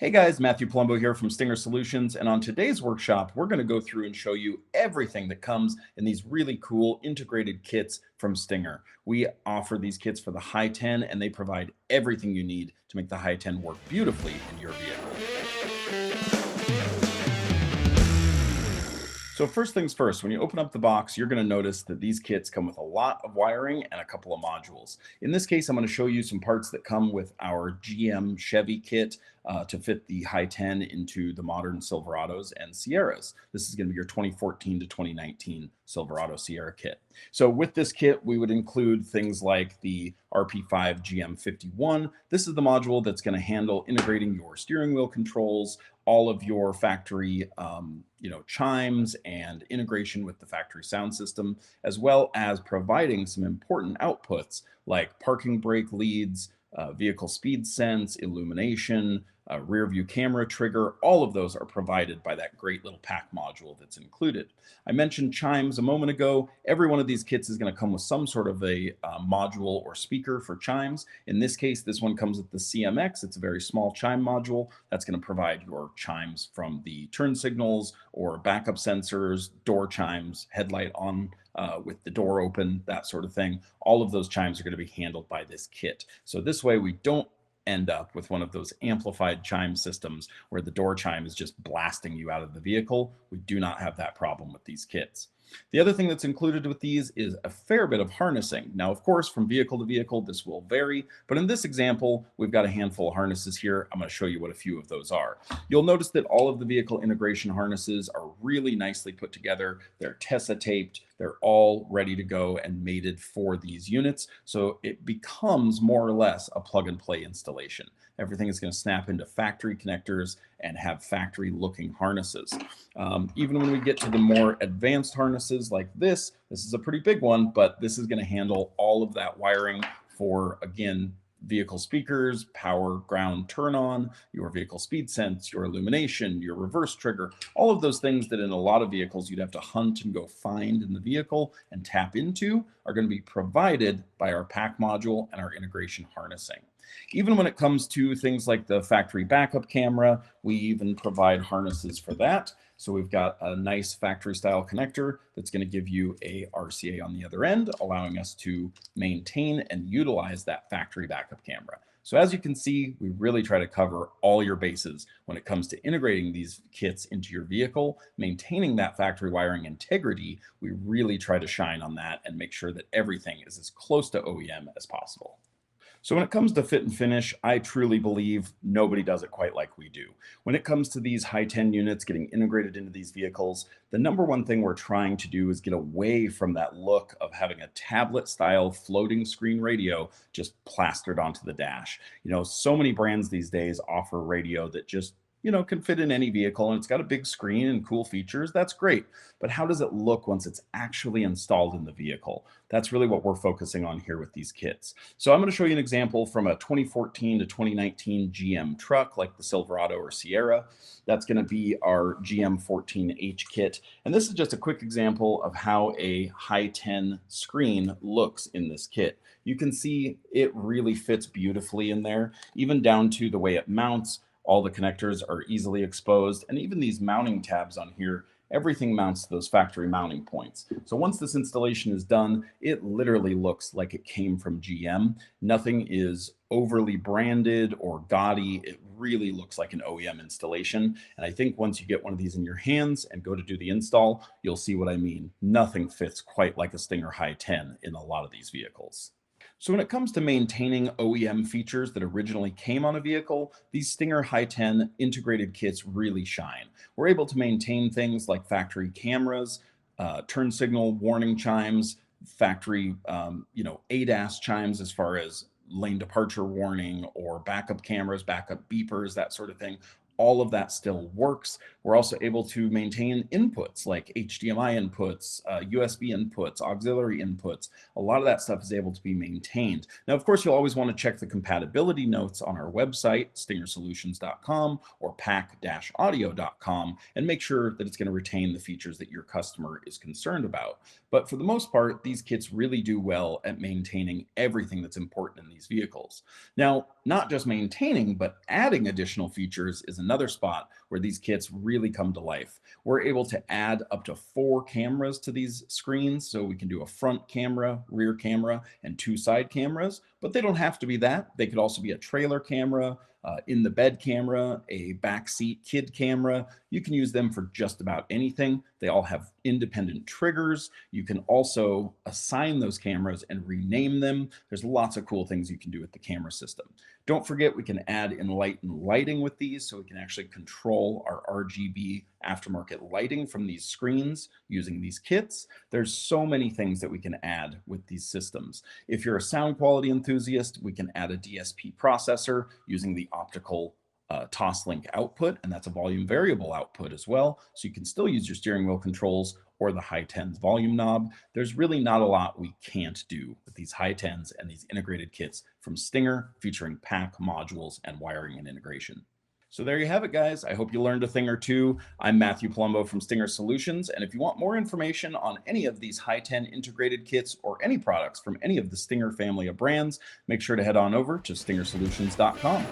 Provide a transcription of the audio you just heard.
Hey guys, Matthew Palumbo here from Stinger Solutions, and on today's workshop, we're going to go through and show you everything that comes in these really cool integrated kits from Stinger. We offer these kits for the High 10, and they provide everything you need to make the High 10 work beautifully in your vehicle. So first things first, when you open up the box, you're going to notice that these kits come with a lot of wiring and a couple of modules. In this case, I'm going to show you some parts that come with our GM Chevy kit to fit the High 10 into the modern Silverados and Sierras. This is going to be your 2014 to 2019 Silverado Sierra kit. So with this kit, we would include things like the RP5 GM51. This is the module that's going to handle integrating your steering wheel controls, all of your factory chimes and integration with the factory sound system, as well as providing some important outputs like parking brake leads, vehicle speed sense, illumination, rear view camera trigger. All of those are provided by that great little pack module that's included. I mentioned chimes a moment ago. Every one of these kits is going to come with some sort of a module or speaker for chimes. In this case, this one comes with the CMX. It's a very small chime module that's going to provide your chimes from the turn signals or backup sensors, door chimes, headlight on with the door open, that sort of thing. All of those chimes are going to be handled by this kit. So this way we don't end up with one of those amplified chime systems where the door chime is just blasting you out of the vehicle. We do not have that problem with these kits. The other thing that's included with these is a fair bit of harnessing. Now, of course, from vehicle to vehicle, this will vary, but in this example, we've got a handful of harnesses here. I'm going to show you what a few of those are. You'll notice that all of the vehicle integration harnesses are really nicely put together. They're Tessa taped. They're all ready to go and mated for these units. So it becomes more or less a plug and play installation. Everything is going to snap into factory connectors and have factory looking harnesses. Even when we get to the more advanced harnesses like this is a pretty big one, but this is going to handle all of that wiring for, again, vehicle speakers, power ground turn on, your vehicle speed sense, your illumination, your reverse trigger, all of those things that in a lot of vehicles you'd have to hunt and go find in the vehicle and tap into are going to be provided by our pack module and our integration harnessing. Even when it comes to things like the factory backup camera, we even provide harnesses for that. So we've got a nice factory style connector that's going to give you a RCA on the other end, allowing us to maintain and utilize that factory backup camera. So as you can see, we really try to cover all your bases when it comes to integrating these kits into your vehicle, maintaining that factory wiring integrity. We really try to shine on that and make sure that everything is as close to OEM as possible. So when it comes to fit and finish, I truly believe nobody does it quite like we do. When it comes to these high 10 units getting integrated into these vehicles, the number one thing we're trying to do is get away from that look of having a tablet style floating screen radio just plastered onto the dash. So many brands these days offer radio that just can fit in any vehicle and it's got a big screen and cool features. That's great. But how does it look once it's actually installed in the vehicle? That's really what we're focusing on here with these kits. So I'm going to show you an example from a 2014 to 2019 GM truck like the Silverado or Sierra. That's going to be our GM14H kit. And this is just a quick example of how a high 10 screen looks in this kit. You can see it really fits beautifully in there, even down to the way it mounts. All the connectors are easily exposed, and even these mounting tabs on here, everything mounts to those factory mounting points. So once this installation is done, it literally looks like it came from GM. Nothing is overly branded or gaudy. It really looks like an OEM installation. And I think once you get one of these in your hands and go to do the install, you'll see what I mean. Nothing fits quite like a Stinger High 10 in a lot of these vehicles. So when it comes to maintaining OEM features that originally came on a vehicle, these Stinger High 10 integrated kits really shine. We're able to maintain things like factory cameras, turn signal warning chimes, factory, ADAS chimes as far as lane departure warning or backup cameras, backup beepers, that sort of thing. all of that still works. We're also able to maintain inputs like HDMI inputs, USB inputs, auxiliary inputs. A lot of that stuff is able to be maintained. Now, of course, you'll always want to check the compatibility notes on our website, stingersolutions.com or pack-audio.com, and make sure that it's going to retain the features that your customer is concerned about. But for the most part, these kits really do well at maintaining everything that's important in these vehicles. Now, not just maintaining, but adding additional features is another spot where these kits really come to life. We're able to add up to 4 cameras to these screens, so we can do a front camera, rear camera, and 2 side cameras, but they don't have to be that. They could also be a trailer camera, in the bed camera, a backseat kid camera. You can use them for just about anything. They all have independent triggers. You can also assign those cameras and rename them. There's lots of cool things you can do with the camera system. Don't forget, we can add Enlighten lighting with these, so we can actually control our RGB aftermarket lighting from these screens using these kits. There's so many things that we can add with these systems. If you're a sound quality enthusiast, we can add a DSP processor using the optical Toslink output, and that's a volume variable output as well. So you can still use your steering wheel controls or the high tens volume knob. There's really not a lot we can't do with these high tens and these integrated kits from Stinger, featuring pack modules and wiring and integration. So there you have it, guys. I hope you learned a thing or two. I'm Matthew Palumbo from Stinger Solutions, and if you want more information on any of these high-ten integrated kits or any products from any of the Stinger family of brands, make sure to head on over to stingersolutions.com.